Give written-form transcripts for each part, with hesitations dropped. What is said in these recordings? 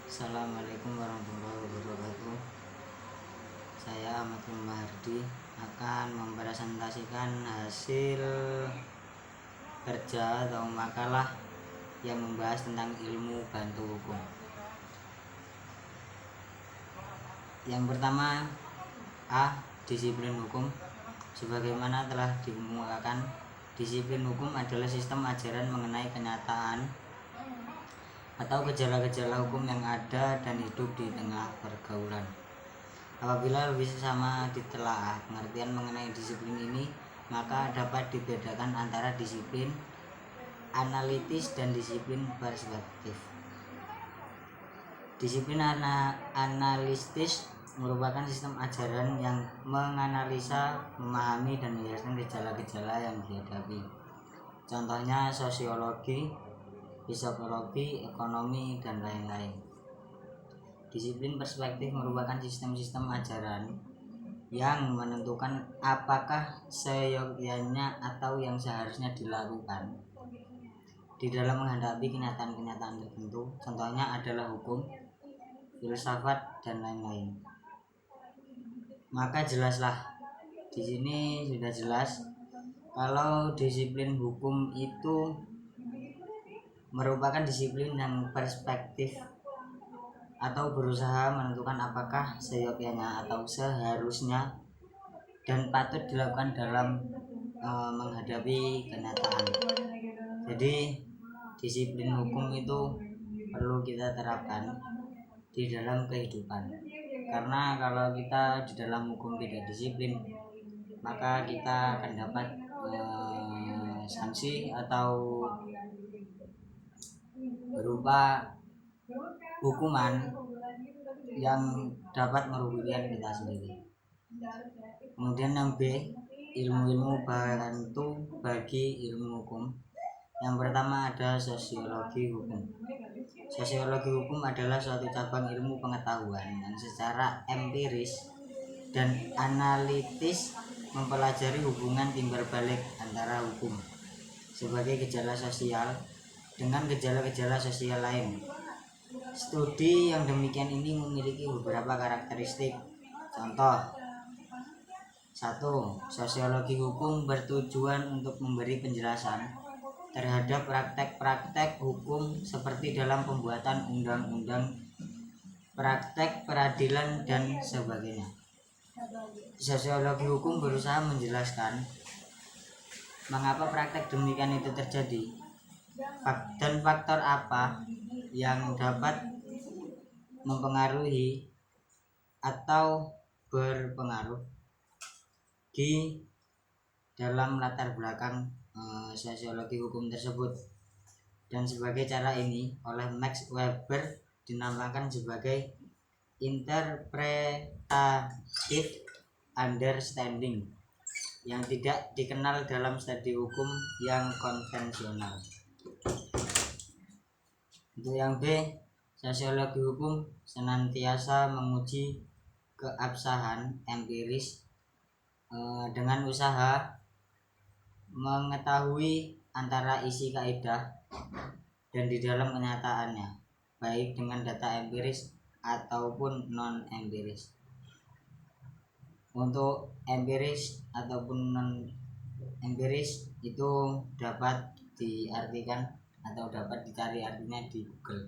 Assalamualaikum warahmatullahi wabarakatuh. Saya Ahmad Mahardi akan mempresentasikan hasil kerja atau makalah yang membahas tentang ilmu bantu hukum. Yang pertama, A. Disiplin hukum. Sebagaimana telah dikemukakan, disiplin hukum adalah sistem ajaran mengenai kenyataan atau gejala-gejala hukum yang ada dan hidup di tengah pergaulan. Apabila lebih sama ditelaah pengertian mengenai disiplin ini, maka dapat dibedakan antara disiplin analitis dan disiplin perspektif. Disiplin analitis merupakan sistem ajaran yang menganalisa, memahami, dan menjelaskan gejala-gejala yang dihadapi. Contohnya sosiologi, psikologi, ekonomi, dan lain-lain. Disiplin perspektif merupakan sistem-sistem ajaran yang menentukan apakah seyogyanya atau yang seharusnya dilakukan di dalam menghadapi kenyataan-kenyataan tertentu. Contohnya adalah hukum, filsafat, dan lain-lain. Maka jelaslah di sini sudah jelas kalau disiplin hukum itu merupakan disiplin yang perspektif atau berusaha menentukan apakah seyogyanya atau seharusnya dan patut dilakukan dalam menghadapi kenyataan. Jadi disiplin hukum itu perlu kita terapkan di dalam kehidupan, karena kalau kita di dalam hukum tidak disiplin, maka kita akan dapat sanksi atau berupa hukuman yang dapat merugikan kita sendiri. Kemudian yang B, ilmu-ilmu bantu bagi ilmu hukum. Yang pertama ada sosiologi hukum. Sosiologi hukum adalah suatu cabang ilmu pengetahuan yang secara empiris dan analitis mempelajari hubungan timbal balik antara hukum sebagai gejala sosial dengan gejala-gejala sosial lain. Studi yang demikian ini memiliki beberapa karakteristik. Contoh 1. Sosiologi hukum bertujuan untuk memberi penjelasan terhadap praktek-praktek hukum seperti dalam pembuatan undang-undang, praktek peradilan, dan sebagainya. Sosiologi hukum berusaha menjelaskan mengapa praktek demikian itu terjadi dan faktor apa yang dapat mempengaruhi atau berpengaruh di dalam latar belakang sosiologi hukum tersebut. Dan sebagai cara ini oleh Max Weber dinamakan sebagai interpretative understanding yang tidak dikenal dalam studi hukum yang konvensional. Untuk yang B, sosiologi hukum senantiasa menguji keabsahan empiris dengan usaha mengetahui antara isi kaidah dan di dalam kenyataannya, baik dengan data empiris ataupun non empiris. Untuk empiris ataupun non empiris itu dapat diartikan atau dapat dicari artinya di Google.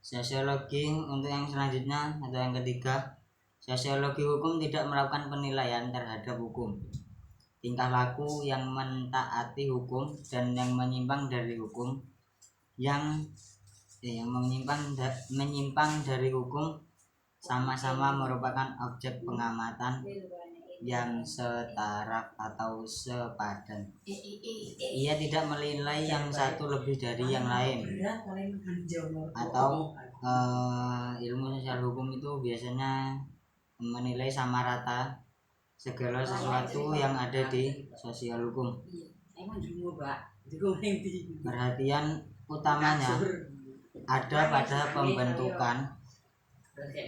Sosiologi untuk yang selanjutnya atau yang ketiga, sosiologi hukum tidak melakukan penilaian terhadap hukum, tingkah laku yang mentaati hukum dan yang menyimpang dari hukum, menyimpang dari hukum sama-sama merupakan objek pengamatan yang setara atau sepadan. Ia tidak menilai yang satu lebih dari yang lain. Atau ilmu sosial hukum itu biasanya menilai sama rata segala sesuatu yang ada di sosial hukum. Perhatian utamanya ada pada pembentukan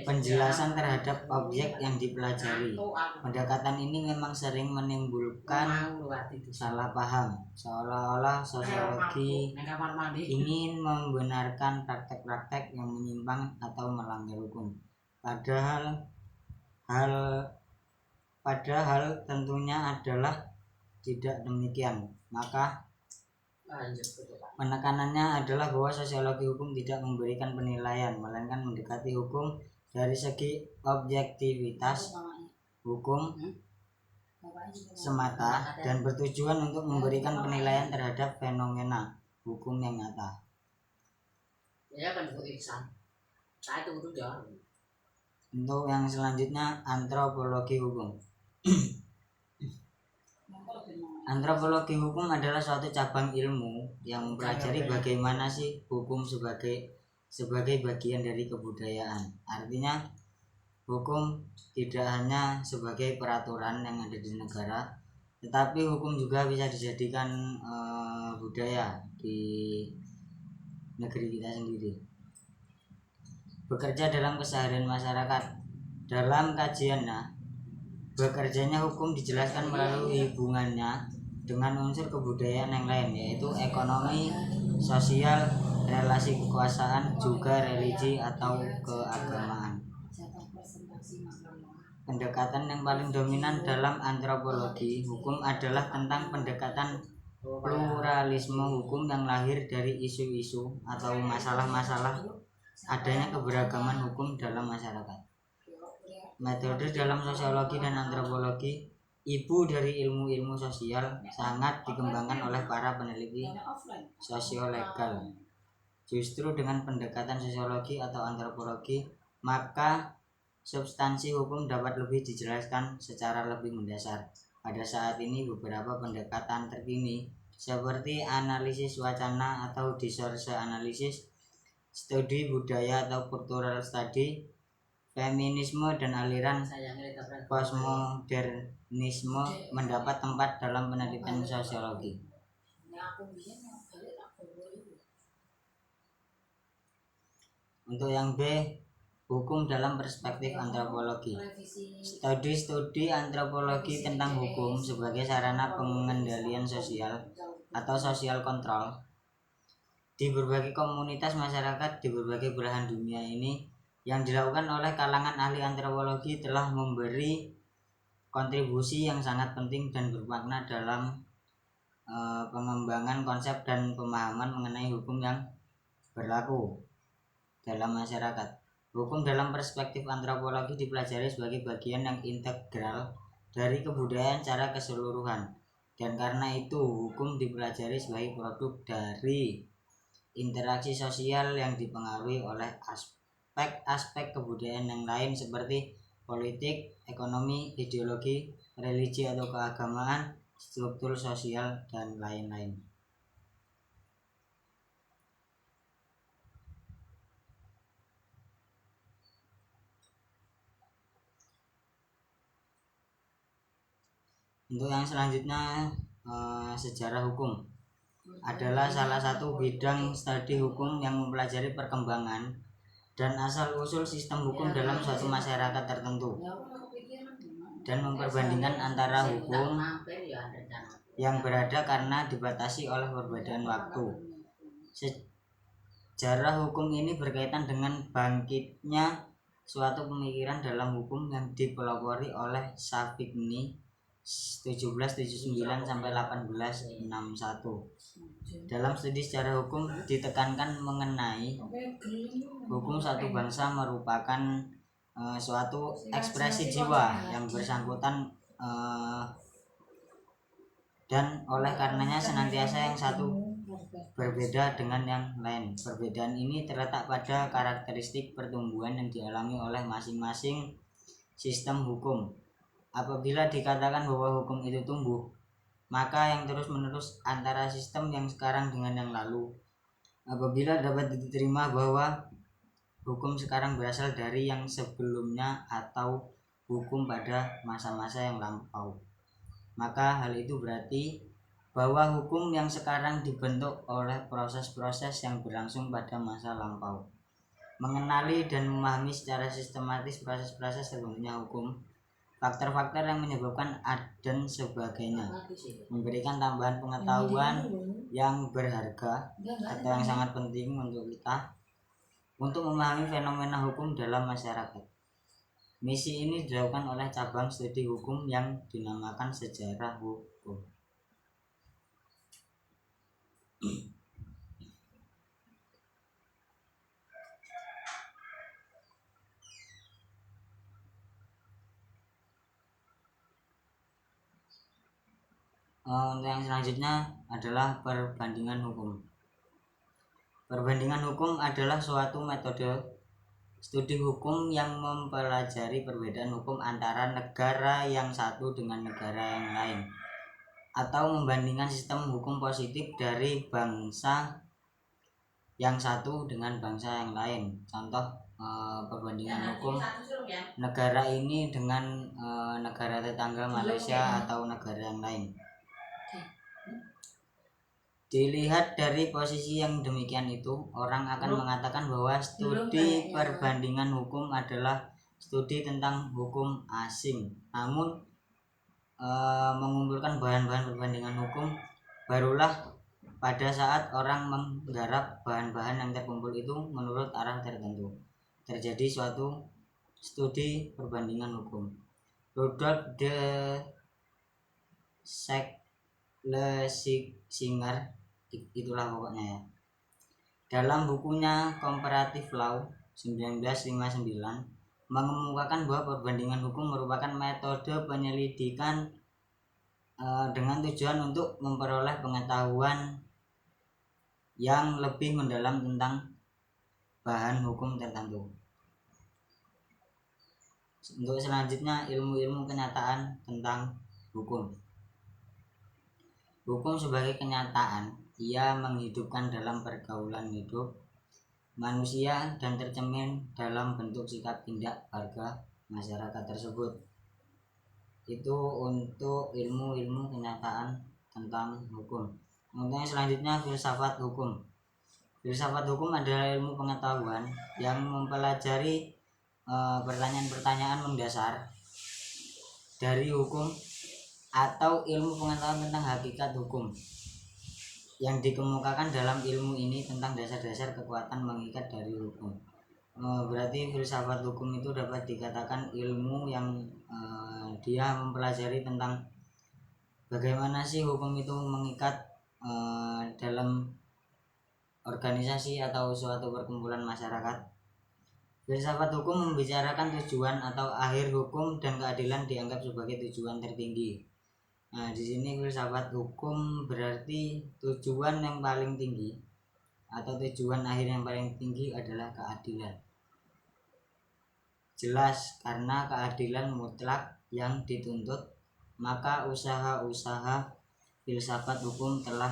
penjelasan terhadap objek yang dipelajari. Pendekatan ini memang sering menimbulkan salah paham, seolah-olah sosiologi ingin membenarkan praktek-praktek yang menyimpang atau melanggar hukum. Padahal tentunya adalah tidak demikian. Maka penekanannya adalah bahwa sosiologi hukum tidak memberikan penilaian, melainkan mendekati hukum dari segi objektivitas hukum semata dan bertujuan untuk memberikan penilaian terhadap fenomena hukum yang nyata. Untuk yang selanjutnya, antropologi hukum. Antropologi hukum adalah suatu cabang ilmu yang mempelajari bagaimana sih hukum sebagai bagian dari kebudayaan. Artinya hukum tidak hanya sebagai peraturan yang ada di negara, tetapi hukum juga bisa dijadikan budaya di negeri kita sendiri. Bekerja dalam keseharian masyarakat. Dalam kajiannya, bekerjanya hukum dijelaskan melalui hubungannya dengan unsur kebudayaan yang lain, yaitu ekonomi, sosial, relasi kekuasaan, juga religi atau keagamaan. Pendekatan yang paling dominan dalam antropologi hukum adalah tentang pendekatan pluralisme hukum yang lahir dari isu-isu atau masalah-masalah adanya keberagaman hukum dalam masyarakat. Metode dalam sosiologi dan antropologi, ibu dari ilmu-ilmu sosial, sangat dikembangkan oleh para peneliti sosiolegal. Justru dengan pendekatan sosiologi atau antropologi, maka substansi hukum dapat lebih dijelaskan secara lebih mendasar. Pada saat ini beberapa pendekatan terkini seperti analisis wacana atau diskursus analisis, studi budaya atau cultural study, feminisme dan aliran postmodernisme mendapat tempat dalam penelitian sosiologi. Untuk yang B, hukum dalam perspektif antropologi. Studi antropologi tentang hukum sebagai sarana pengendalian sosial atau social control di berbagai komunitas masyarakat di berbagai belahan dunia ini yang dilakukan oleh kalangan ahli antropologi telah memberi kontribusi yang sangat penting dan bermakna dalam pengembangan konsep dan pemahaman mengenai hukum yang berlaku dalam masyarakat. Hukum dalam perspektif antropologi dipelajari sebagai bagian yang integral dari kebudayaan secara keseluruhan, dan karena itu hukum dipelajari sebagai produk dari interaksi sosial yang dipengaruhi oleh aspek-aspek kebudayaan yang lain seperti politik, ekonomi, ideologi, religi atau keagamaan, struktur sosial, dan lain-lain. Untuk yang selanjutnya, sejarah hukum adalah salah satu bidang studi hukum yang mempelajari perkembangan dan asal-usul sistem hukum dalam suatu masyarakat tertentu dan memperbandingkan antara hukum yang berada karena dibatasi oleh perbedaan waktu. Sejarah hukum ini berkaitan dengan bangkitnya suatu pemikiran dalam hukum yang dipelopori oleh Savigny 1779 sampai 1861. Dalam studi sejarah hukum ditekankan mengenai hukum satu bangsa merupakan suatu ekspresi jiwa yang bersangkutan dan oleh karenanya senantiasa yang satu berbeda dengan yang lain. Perbedaan ini terletak pada karakteristik pertumbuhan yang dialami oleh masing-masing sistem hukum. Apabila dikatakan bahwa hukum itu tumbuh, maka yang terus-menerus antara sistem yang sekarang dengan yang lalu. Apabila dapat diterima bahwa hukum sekarang berasal dari yang sebelumnya atau hukum pada masa-masa yang lampau, maka hal itu berarti bahwa hukum yang sekarang dibentuk oleh proses-proses yang berlangsung pada masa lampau. mengenali dan memahami secara sistematis proses-proses terbentuknya hukum, faktor-faktor yang menyebabkan dan sebagainya, memberikan tambahan pengetahuan yang berharga atau yang sangat penting untuk kita untuk memahami fenomena hukum dalam masyarakat. Misi ini dilakukan oleh cabang studi hukum yang dinamakan sejarah hukum. Untuk yang selanjutnya adalah perbandingan hukum. Perbandingan hukum adalah suatu metode studi hukum yang mempelajari perbedaan hukum antara negara yang satu dengan negara yang lain, atau membandingkan sistem hukum positif dari bangsa yang satu dengan bangsa yang lain. Contoh perbandingan hukum negara ini dengan negara tetangga Malaysia atau negara yang lain. Dilihat dari posisi yang demikian itu, orang akan mengatakan bahwa studi perbandingan hukum adalah studi tentang hukum asing. Namun mengumpulkan bahan-bahan perbandingan hukum barulah pada saat orang menggarap bahan-bahan yang terkumpul itu menurut arah tertentu, terjadi suatu studi perbandingan hukum. Rudolf de Schlesinger, itulah pokoknya ya, dalam bukunya Comparative Law 1959 mengemukakan bahwa perbandingan hukum merupakan metode penyelidikan dengan tujuan untuk memperoleh pengetahuan yang lebih mendalam tentang bahan hukum tertentu. Untuk selanjutnya, ilmu-ilmu kenyataan tentang hukum. Hukum sebagai kenyataan, ia menghidupkan dalam pergaulan hidup manusia dan tercermin dalam bentuk sikap tindak warga masyarakat tersebut. Itu untuk ilmu-ilmu kenyataan tentang hukum. Kemudian selanjutnya filsafat hukum. Filsafat hukum adalah ilmu pengetahuan yang mempelajari pertanyaan-pertanyaan mendasar dari hukum atau ilmu pengetahuan tentang hakikat hukum yang dikemukakan dalam ilmu ini tentang dasar-dasar kekuatan mengikat dari hukum. Berarti filsafat hukum itu dapat dikatakan ilmu yang dia mempelajari tentang bagaimana sih hukum itu mengikat dalam organisasi atau suatu perkumpulan masyarakat. Filsafat hukum membicarakan tujuan atau akhir hukum dan keadilan dianggap sebagai tujuan tertinggi. Nah, di sini filsafat hukum berarti tujuan yang paling tinggi atau tujuan akhir yang paling tinggi adalah keadilan. Jelas, karena keadilan mutlak yang dituntut, maka usaha-usaha filsafat hukum telah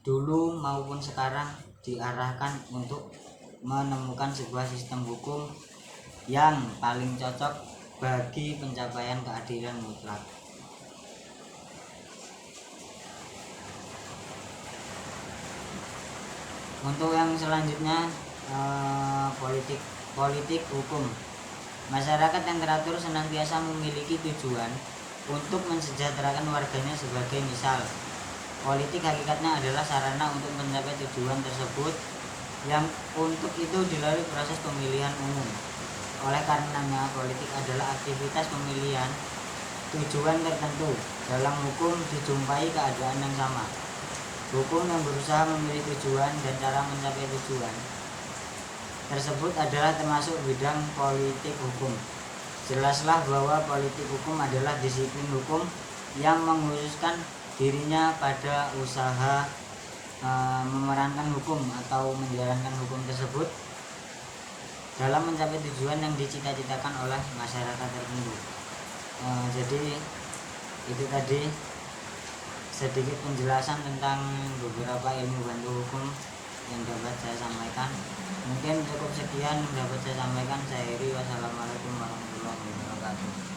dulu maupun sekarang diarahkan untuk menemukan sebuah sistem hukum yang paling cocok bagi pencapaian keadilan mutlak. Untuk yang selanjutnya, politik hukum. Masyarakat yang teratur senantiasa memiliki tujuan untuk mensejahterakan warganya. Sebagai misal, politik hakikatnya adalah sarana untuk mencapai tujuan tersebut, yang untuk itu dilalui proses pemilihan umum. Oleh karenanya, politik adalah aktivitas pemilihan tujuan tertentu. Dalam hukum dijumpai keadaan yang sama. Hukum yang berusaha memilih tujuan dan cara mencapai tujuan tersebut adalah termasuk bidang politik hukum. Jelaslah bahwa politik hukum adalah disiplin hukum yang mengkhususkan dirinya pada usaha memerankan hukum atau menjalankan hukum tersebut dalam mencapai tujuan yang dicita-citakan oleh masyarakat tertentu. Jadi itu tadi sedikit penjelasan tentang beberapa ilmu bantu hukum yang dapat saya sampaikan. Mungkin cukup sekian dapat saya sampaikan. Saya Heri. Wassalamualaikum warahmatullahi wabarakatuh.